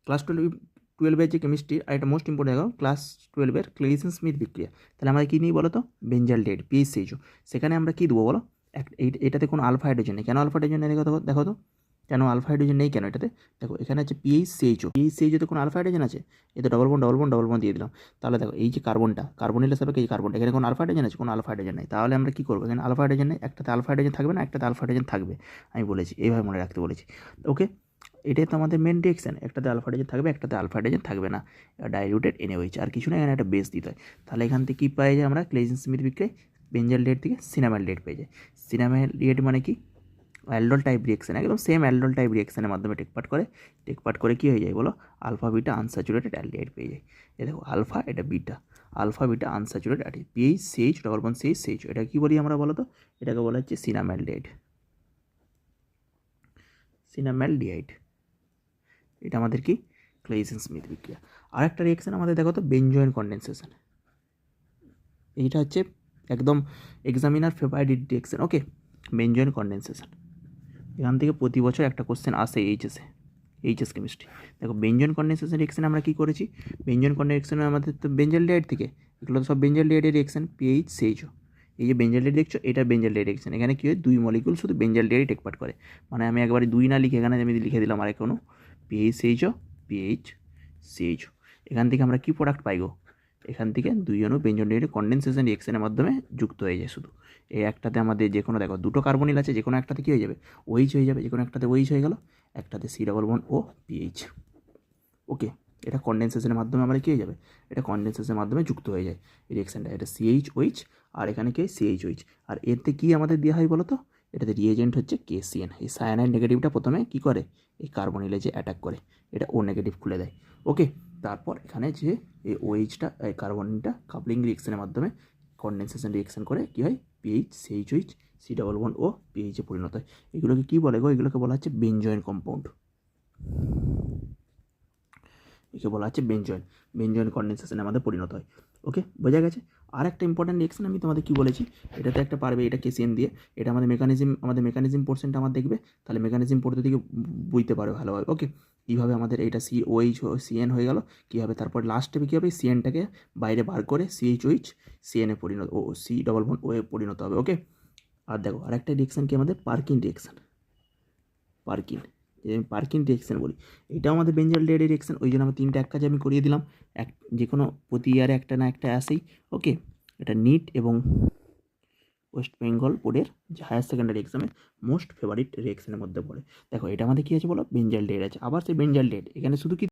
Class 12 যে chemistry আর একটা most important দেখো ক্লাস 12 ক্লেইসেন স্মিথ বিক্রিয়া। তাহলে আমরা কী নিই বলো তো, বেঞ্জালডেট পিএইচসিএইচও। সেখানে আমরা কী দেবো বলো, এটাতে কোনো আলফা হাইড্রোজেন নেই। কেন আলফা হাইড্রোজেন নেই দেখো তো, কেন আলফা হাইড্রোজেন নেই কেন এটাতে? দেখো এখানে আছে পিএইচসিএইচওতে কোনো আলফা হাইড্রোজেন আছে? এতে ডবল বন্ড দিয়ে দিলাম। তাহলে দেখো এই যে কার্বনিলের সাপেক্ষে এই কার্বনটা, এখানে কোনো আলফা হাইড্রোজেন আছে? কোনো আলফা হাইড্রোজেন নেই। তাহলে আমরা কী করবো, এখানে আলফা হাইড্রোজেন নেই, একটাতে আলফা হাইড্রোজেন থাকবে না, একটাতে আলফা হাইড্রোজেন থাকবে। আমি বলেছি এইভাবে মনে রাখতে বলেছি। ওকে, এটাই তো আমাদের মেন রিয়েকশন, একটাতে আলফা হাইড্রোজেন থাকবে, একটাতে আলফা হাইড্রোজেন থাকবে না, ডাইলিউটেড NaOH। আর কিছু না, এখানে একটা বেস দিতে হয়। তাহলে এখান থেকে কী পাই যায় আমরা, ক্লেইসেন স্মিথ বিক্রিয়ায় বেঞ্জালডেট থেকে সিনামাইলডেট পেয়ে যায়। সিনামাইলডেট মানে কি, অ্যালডোল টাইপ রিয়েকশন, একদম সেম অ্যালডোল টাইপ রিয়েকশনের মাধ্যমে টেক পার্ট করে কী হয়ে যায় বলো, আলফা বিটা আনস্যাচুরেটেড অ্যালডিহাইড পেয়ে যায়। এ দেখো আলফা, এটা beta, alpha beta unsaturated aldehyde, PH double bond CH, এটা কী বলি আমরা বলো তো, এটাকে বলা হচ্ছে সিনামাইলডিহাইড। এটা আমাদের কি, ক্লেইসেন স্মিথ বিক্রিয়া। আরেকটা রিয়েকশন আমাদের দেখো তো, বেনজয়েন কনডেনসেশন। এইটা হচ্ছে একদম এক্সামিনার ফেভারিট রিয়েকশন। ওকে, বেনজয়েন কনডেনসেশন, এখান থেকে প্রতি বছর একটা কোশ্চেন আসে এইচএস কেমিস্ট্রি। দেখো বেঞ্জয়েন কনডেনসেশন রিয়েকশন আমরা কী করেছি, বেঞ্জয়েন কনডেনসেশন আমাদের তো বেঞ্জালডিহাইড থেকে, এগুলো তো সব বেঞ্জালডিহাইডের রিয়েকশন, PH CHO। এই যে বেঞ্জালডিহাইড দেখছো, এটা বেঞ্জালডিহাইড রিয়েকশন। এখানে কী হয়, দুই মলিকুল শুধু বেঞ্জালডিহাইড টেক পার্ট করে। মানে আমি একবারে দুই না লিখে এখানে আমি লিখে দিলাম আর কোনো PH CHO। এখান থেকে আমরা কী প্রোডাক্ট পাই গো, এখান থেকে দুই অণু বেঞ্জালডিহাইডের কনডেনসেশন রিয়েকশনের মাধ্যমে যুক্ত হয়ে যায়। শুধু এই একটাতে আমাদের যে কোনো দেখো দুটো কার্বনিল আছে, যে কোনো একটাতে কী হয়ে যাবে, OH হয়ে যাবে, যে কোনো একটাতে OH হয়ে গেল, একটাতে C ডবল বন্ড ও PH। ওকে, এটা কনডেনসেশনের মাধ্যমে আমরা কী হয়ে যাবে, এটা কনডেনসেশনের মাধ্যমে যুক্ত হয়ে যায় এই রিয়েকশনটা। এটা CHOH আর এখানে কি CHOH। আর এতে কি আমাদের দেওয়া হয় বলো তো, এটাতে রিয়েজেন্ট হচ্ছে KCN। এই সায়ানাইড নেগেটিভটা প্রথমে কী করে, এই কার্বনিলে যে অ্যাটাক করে, এটা O নেগেটিভ খুলে দেয়। ওকে, তারপর এখানে যে এই OHটা কার্বনটা কাপলিং রিয়েকশনের মাধ্যমে কনডেনসেশন রিয়েকশন করে কী হয়, PH CHOH C double bond ও PH এ পরিণত হয়। এগুলোকে কী বলে গো, এগুলোকে বলা হচ্ছে বেনজয়েন কম্পাউন্ড। একে বলা হচ্ছে বেনজয়েন কনডেনসেশনে আমাদের পরিণত হয়। ওকে, বোঝা গেছে। আর একটা ইম্পর্টেন্ট রিয়েকশন আমি তোমাদের কী বলেছি, এটাতে একটা পারবে, এটা KCN দিয়ে, এটা আমাদের মেকানিজম পোর্শনটা আমার দেখবে, তাহলে মেকানিজম পড়তে থেকে বুঝতে পারবে ভালোভাবে। ওকে, কীভাবে আমাদের এটা COH CN হয়ে গেল, কীভাবে তারপর লাস্ট স্টেপে কী হবে, CNটাকে বাইরে বার করে CHOH CN এ পরিণত, ও C ডবল বন্ড ও এ পরিণত হবে। ওকে, আর দেখো আরেকটা রিয়েকশন কি আমাদের পার্কিন রিয়েকশন, পার্কিন রিয়েকশন বলি, এটা আমাদের বেঞ্জালডিহাইড রিয়েকশন। ওই জন্য আমার তিনটা এক কাজে আমি করিয়ে দিলাম, যে কোনো প্রতি ইয়ারে একটা না একটা আসেই। ওকে, এটা নিট এবং ওয়েস্ট বেঙ্গল বোর্ডের যে হায়ার সেকেন্ডারি এক্সামের মোস্ট ফেভারিট রিয়েকশনের মধ্যে পড়ে। দেখো এটা আমাদের কী আছে বলো, বেঞ্জালডিহাইড আছে। আবার সেই বেঞ্জালডিহাইড এখানে শুধু কি